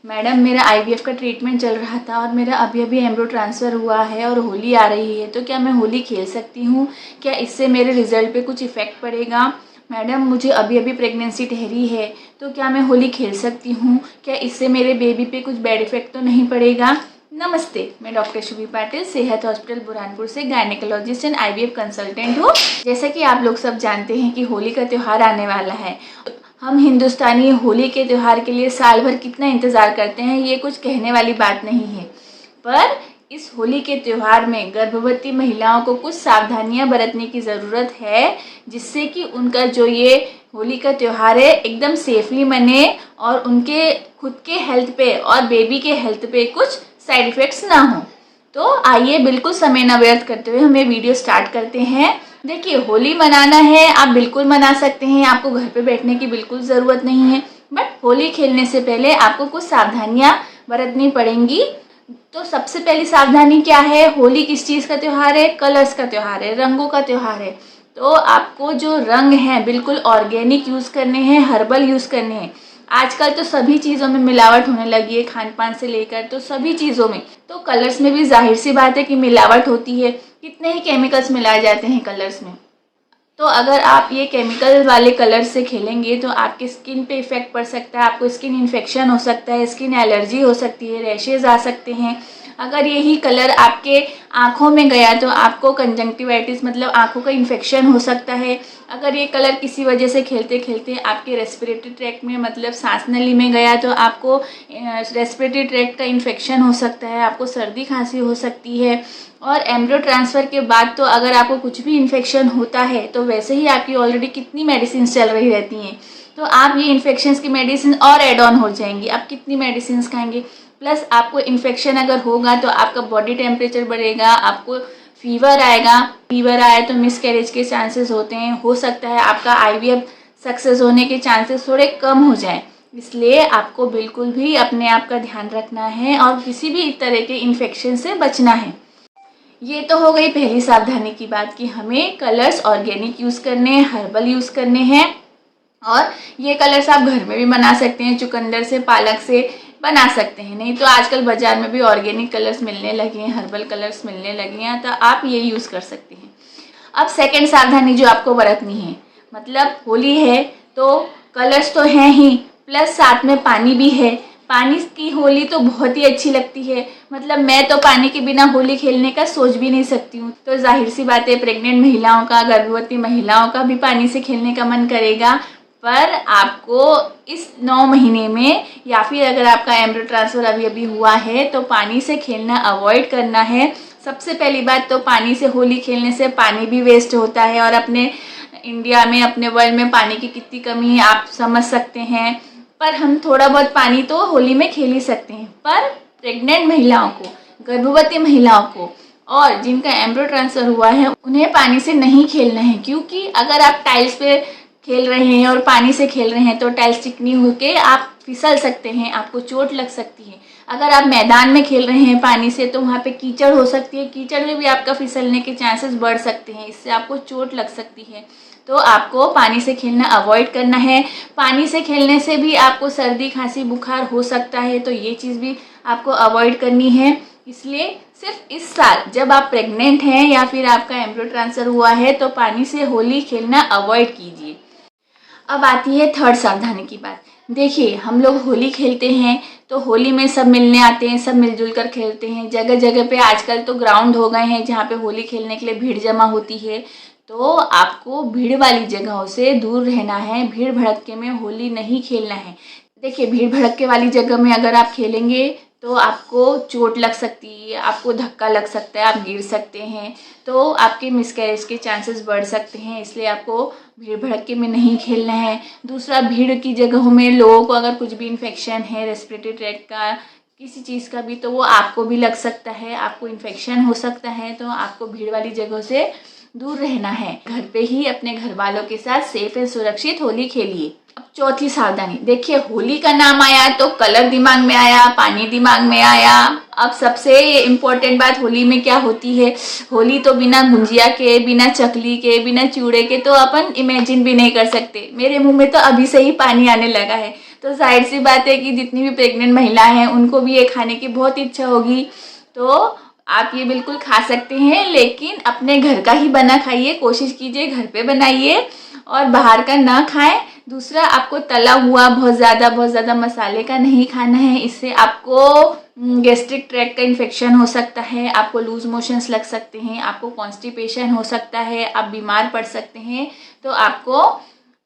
Madam मेरा IVF का treatment चल रहा था और मेरा अभी अभी एम्ब्रो ट्रांसफ़र हुआ है और होली आ रही है, तो क्या मैं होली खेल सकती हूँ? क्या इससे मेरे रिज़ल्ट पे कुछ इफ़ेक्ट पड़ेगा? मैडम मुझे अभी अभी प्रेगनेंसी ठहरी है, तो क्या मैं होली खेल सकती हूँ? क्या इससे मेरे बेबी पे कुछ बैड इफ़ेक्ट तो नहीं पड़ेगा? नमस्ते, मैं डॉक्टर शुभी पाटिल, सेहत हॉस्पिटल बुरहानपुर से गायनेकोलॉजिस्ट एंड आईवीएफ कंसल्टेंट हूँ। जैसा कि आप लोग सब जानते हैं कि होली का त्यौहार आने वाला है। हम हिंदुस्तानी होली के त्यौहार के लिए साल भर कितना इंतज़ार करते हैं, ये कुछ कहने वाली बात नहीं है। पर इस होली के त्यौहार में गर्भवती महिलाओं को कुछ सावधानियां बरतने की ज़रूरत है, जिससे कि उनका जो ये होली का त्यौहार है एकदम सेफली मने और उनके खुद के हेल्थ पे और बेबी के हेल्थ पे कुछ साइड इफ़ेक्ट्स ना हो। तो आइए बिल्कुल समय न व्यर्थ करते हुए हम ये वीडियो स्टार्ट करते हैं। देखिए, होली मनाना है, आप बिल्कुल मना सकते हैं, आपको घर पे बैठने की बिल्कुल ज़रूरत नहीं है। बट होली खेलने से पहले आपको कुछ सावधानियां बरतनी पड़ेंगी। तो सबसे पहली सावधानी क्या है? होली किस चीज़ का त्यौहार है? कलर्स का त्यौहार है, रंगों का त्यौहार है। तो आपको जो रंग हैं बिल्कुल ऑर्गेनिक यूज़ करने हैं, हर्बल यूज़ करने हैं। आजकल तो सभी चीज़ों में मिलावट होने लगी है, खान पान से लेकर तो सभी चीज़ों में। तो कलर्स में भी जाहिर सी बात है कि मिलावट होती है, कितने ही केमिकल्स मिलाए जाते हैं कलर्स में। तो अगर आप ये केमिकल वाले कलर से खेलेंगे तो आपके स्किन पे इफ़ेक्ट पड़ सकता है, आपको स्किन इन्फेक्शन हो सकता है, स्किन एलर्जी हो सकती है, रैशेज़ आ सकते हैं। अगर यही कलर आपके आँखों में गया तो आपको कंजंक्टिवाइटिस मतलब आँखों का इन्फेक्शन हो सकता है। अगर ये कलर किसी वजह से खेलते खेलते आपके रेस्पिरेटरी ट्रैक्ट में मतलब सांस नली में गया तो आपको रेस्पिरेटरी ट्रैक्ट का इन्फेक्शन हो सकता है, आपको सर्दी खांसी हो सकती है। और एम्ब्रियो ट्रांसफ़र के बाद तो अगर आपको कुछ भी इन्फेक्शन होता है तो वैसे ही आपकी ऑलरेडी कितनी मेडिसिन चल रही रहती हैं, तो आप ये इन्फेक्शंस की मेडिसिन और ऐड ऑन हो जाएंगी। आप कितनी मेडिसिन खाएंगे, प्लस आपको इन्फेक्शन अगर होगा तो आपका बॉडी टेम्परेचर बढ़ेगा, आपको फीवर आएगा। फीवर आए तो मिसकैरेज के चांसेस होते हैं, हो सकता है आपका आईवीएफ सक्सेस होने के चांसेस थोड़े कम हो जाएं। इसलिए आपको बिल्कुल भी अपने आप का ध्यान रखना है और किसी भी तरह के इन्फेक्शन से बचना है। ये तो हो गई पहली सावधानी की बात कि हमें कलर्स ऑर्गेनिक यूज़ करने हैं, हर्बल यूज़ करने हैं। और ये कलर्स आप घर में भी बना सकते हैं, चुकंदर से, पालक से बना सकते हैं। नहीं तो आजकल बाज़ार में भी ऑर्गेनिक कलर्स मिलने लगे हैं, हर्बल कलर्स मिलने लगे हैं, तो आप ये यूज़ कर सकते हैं। अब सेकंड सावधानी जो आपको बरतनी है, मतलब होली है तो कलर्स तो हैं ही, प्लस साथ में पानी भी है। पानी की होली तो बहुत ही अच्छी लगती है, मतलब मैं तो पानी के बिना होली खेलने का सोच भी नहीं सकती हूँ। तो जाहिर सी बात है प्रेग्नेंट महिलाओं का, गर्भवती महिलाओं का भी पानी से खेलने का मन करेगा। पर आपको इस 9 महीने में या फिर अगर आपका एम्ब्रियो ट्रांसफ़र अभी अभी हुआ है तो पानी से खेलना अवॉइड करना है। सबसे पहली बात तो पानी से होली खेलने से पानी भी वेस्ट होता है और अपने इंडिया में, अपने वर्ल्ड में पानी की कितनी कमी है आप समझ सकते हैं। पर हम थोड़ा बहुत पानी तो होली में खेल ही सकते हैं। पर प्रेग्नेंट महिलाओं को, गर्भवती महिलाओं को और जिनका एम्ब्रियो ट्रांसफ़र हुआ है उन्हें पानी से नहीं खेलना है, क्योंकि अगर आप टाइल्स पे खेल रहे हैं और पानी से खेल रहे हैं तो टाइल्स चिकनी होके आप फिसल सकते हैं, आपको चोट लग सकती है। अगर आप मैदान में खेल रहे हैं पानी से तो वहाँ पे कीचड़ हो सकती है, कीचड़ में भी आपका फिसलने के चांसेस बढ़ सकते हैं, इससे आपको चोट लग सकती है। तो आपको पानी से खेलना अवॉइड करना है। पानी से खेलने से भी आपको सर्दी खांसी बुखार हो सकता है, तो ये चीज़ भी आपको अवॉइड करनी है। इसलिए सिर्फ इस साल जब आप प्रेग्नेंट हैं या फिर आपका एम्ब्रियो ट्रांसफ़र हुआ है तो पानी से होली खेलना अवॉइड कीजिए। अब आती है थर्ड सावधानी की बात। देखिए, हम लोग होली खेलते हैं तो होली में सब मिलने आते हैं, सब मिलजुल कर खेलते हैं। जगह जगह पे आजकल तो ग्राउंड हो गए हैं जहाँ पे होली खेलने के लिए भीड़ जमा होती है। तो आपको भीड़ वाली जगहों से दूर रहना है, भीड़ भड़क्के में होली नहीं खेलना है। देखिए, भीड़ भड़क्के वाली जगह में अगर आप खेलेंगे तो आपको चोट लग सकती है, आपको धक्का लग सकता है, आप गिर सकते हैं, तो आपके मिसकैरेज के चांसेस बढ़ सकते हैं। इसलिए आपको भीड़ भड़क्के में नहीं खेलना है। दूसरा, भीड़ की जगहों में लोगों को अगर कुछ भी इन्फेक्शन है रेस्पिरेटरी ट्रैक्ट का, किसी चीज़ का भी, तो वो आपको भी लग सकता है, आपको इन्फेक्शन हो सकता है। तो आपको भीड़ वाली जगहों से दूर रहना है। घर पे ही अपने घर वालों के साथ सेफ एंड सुरक्षित होली खेलिए। अब चौथी सावधानी, देखिए होली का नाम आया तो कलर दिमाग में आया, पानी दिमाग में आया। अब सबसे इम्पोर्टेंट बात होली में क्या होती है, होली तो बिना गुंजिया के, बिना चकली के, बिना चूड़े के तो अपन इमेजिन भी नहीं कर सकते। मेरे मुंह में तो अभी से ही पानी आने लगा है। तो जाहिर सी बात है कि जितनी भी प्रेग्नेंट महिला हैं उनको भी ये खाने की बहुत इच्छा होगी। तो आप ये बिल्कुल खा सकते हैं, लेकिन अपने घर का ही बना खाइए, कोशिश कीजिए घर पे बनाइए और बाहर का ना खाएं। दूसरा, आपको तला हुआ बहुत ज़्यादा मसाले का नहीं खाना है। इससे आपको गैस्ट्रिक ट्रैक्ट का इन्फेक्शन हो सकता है, आपको लूज मोशंस लग सकते हैं, आपको कॉन्स्टिपेशन हो सकता है, आप बीमार पड़ सकते हैं। तो आपको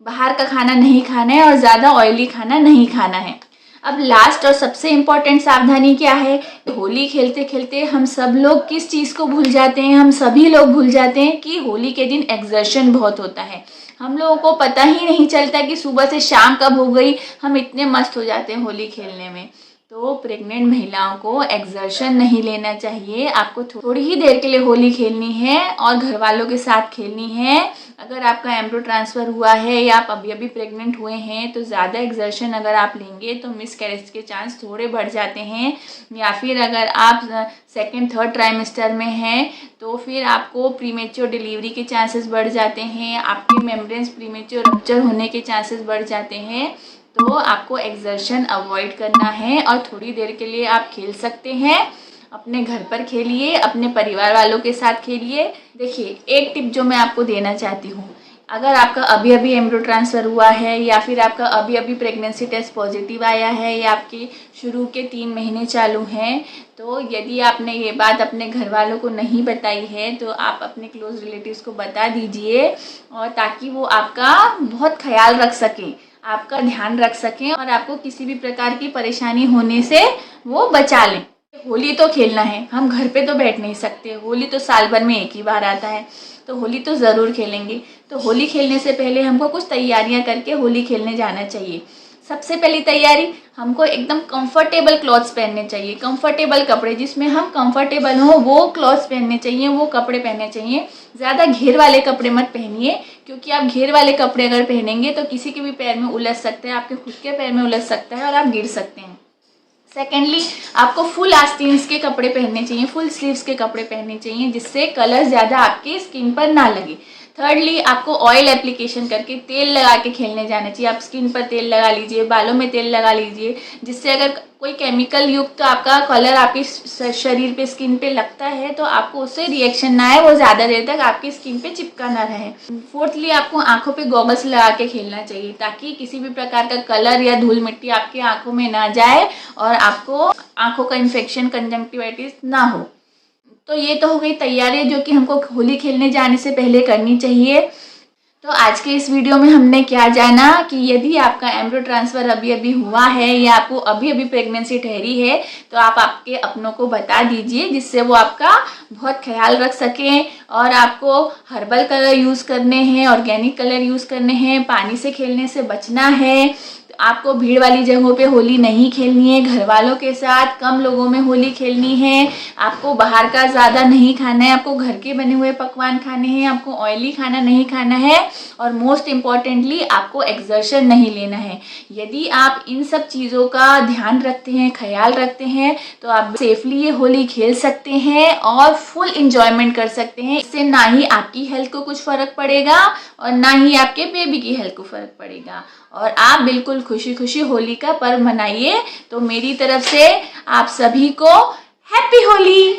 बाहर का खाना नहीं खाना है और ज़्यादा ऑयली खाना नहीं खाना है। अब लास्ट और सबसे इम्पॉर्टेंट सावधानी क्या है? होली खेलते खेलते हम सब लोग किस चीज़ को भूल जाते हैं? हम सभी लोग भूल जाते हैं कि होली के दिन एक्सर्शन बहुत होता है। हम लोगों को पता ही नहीं चलता कि सुबह से शाम कब हो गई, हम इतने मस्त हो जाते हैं होली खेलने में। तो प्रेग्नेंट महिलाओं को एक्सर्शन नहीं लेना चाहिए। आपको थोड़ी ही देर के लिए होली खेलनी है और घर वालों के साथ खेलनी है। अगर आपका एम्ब्रो ट्रांसफ़र हुआ है या आप अभी अभी प्रेग्नेंट हुए हैं तो ज़्यादा एक्सर्शन अगर आप लेंगे तो मिसकैरेज के चांस थोड़े बढ़ जाते हैं। या फिर अगर आप सेकेंड थर्ड ट्राइमेस्टर में हैं तो फिर आपको प्रीमेच्योर डिलीवरी के चांसेस बढ़ जाते हैं, आपके मेम्ब्रेन्स प्रीमेच्योर रप्चर होने के चांसेस बढ़ जाते हैं। तो आपको एक्सर्शन अवॉइड करना है और थोड़ी देर के लिए आप खेल सकते हैं। अपने घर पर खेलिए, अपने परिवार वालों के साथ खेलिए। देखिए, एक टिप जो मैं आपको देना चाहती हूँ, अगर आपका अभी अभी एम्ब्रो ट्रांसफ़र हुआ है या फिर आपका अभी अभी प्रेगनेंसी टेस्ट पॉजिटिव आया है या आपके शुरू के 3 महीने चालू हैं, तो यदि आपने ये बात अपने घर वालों को नहीं बताई है तो आप अपने क्लोज रिलेटिव्स को बता दीजिए, और ताकि वो आपका बहुत ख्याल रख सकें, आपका ध्यान रख सकें और आपको किसी भी प्रकार की परेशानी होने से वो बचा लें। होली तो खेलना है, हम घर पे तो बैठ नहीं सकते। होली तो साल भर में एक ही बार आता है, तो होली तो ज़रूर खेलेंगे। तो होली खेलने से पहले हमको कुछ तैयारियां करके होली खेलने जाना चाहिए। सबसे पहली तैयारी, हमको एकदम कंफर्टेबल क्लॉथ्स पहनने चाहिए, कंफर्टेबल कपड़े जिसमें हम कंफर्टेबल हों वो क्लॉथ्स पहनने चाहिए, वो कपड़े पहनने चाहिए। ज़्यादा घेर वाले कपड़े मत पहनिए, क्योंकि आप घेर वाले कपड़े अगर पहनेंगे तो किसी के भी पैर में उलझ सकते हैं, आपके खुद के पैर में उलझ सकता है और आप गिर सकते हैं। सेकेंडली, आपको फुल आस्तीन्स के कपड़े पहनने चाहिए, फुल स्लीव्स के कपड़े पहनने चाहिए, जिससे कलर ज़्यादा आपके स्किन पर ना लगे। थर्डली, आपको ऑयल एप्लीकेशन करके तेल लगा के खेलने जाना चाहिए। आप स्किन पर तेल लगा लीजिए, बालों में तेल लगा लीजिए, जिससे अगर कोई केमिकल युक्त आपका कलर आपके शरीर पे, स्किन पे लगता है तो आपको उससे रिएक्शन ना आए, वो ज़्यादा देर तक आपकी स्किन पे चिपका ना रहे। फोर्थली, आपको आंखों पे गॉगल्स लगा के खेलना चाहिए, ताकि किसी भी प्रकार का कलर या धूल मिट्टी आपकी आंखों में ना जाए और आपको आंखों का इन्फेक्शन, कंजंक्टिवाइटिस ना हो। तो ये तो हो गई तैयारी जो कि हमको होली खेलने जाने से पहले करनी चाहिए। तो आज के इस वीडियो में हमने क्या जाना कि यदि आपका एम्ब्रो ट्रांसफ़र अभी अभी हुआ है या आपको अभी अभी प्रेगनेंसी ठहरी है तो आप आपके अपनों को बता दीजिए, जिससे वो आपका बहुत ख्याल रख सकें। और आपको हर्बल कलर यूज़ करने हैं, ऑर्गेनिक कलर यूज़ करने हैं, पानी से खेलने से बचना है। आपको भीड़ वाली जगहों पे होली नहीं खेलनी है, घर वालों के साथ कम लोगों में होली खेलनी है। आपको बाहर का ज़्यादा नहीं खाना है, आपको घर के बने हुए पकवान खाने हैं, आपको ऑयली खाना नहीं खाना है और मोस्ट इम्पॉर्टेंटली आपको एक्सर्शन नहीं लेना है। यदि आप इन सब चीज़ों का ध्यान रखते हैं, ख्याल रखते हैं, तो आप सेफली ये होली खेल सकते हैं और फुल इंजॉयमेंट कर सकते हैं। इससे ना ही आपकी हेल्थ को कुछ फ़र्क पड़ेगा और ना ही आपके बेबी की हेल्थ को फ़र्क पड़ेगा, और आप बिल्कुल खुशी खुशी होली का पर्व मनाइए। तो मेरी तरफ से आप सभी को हैप्पी होली।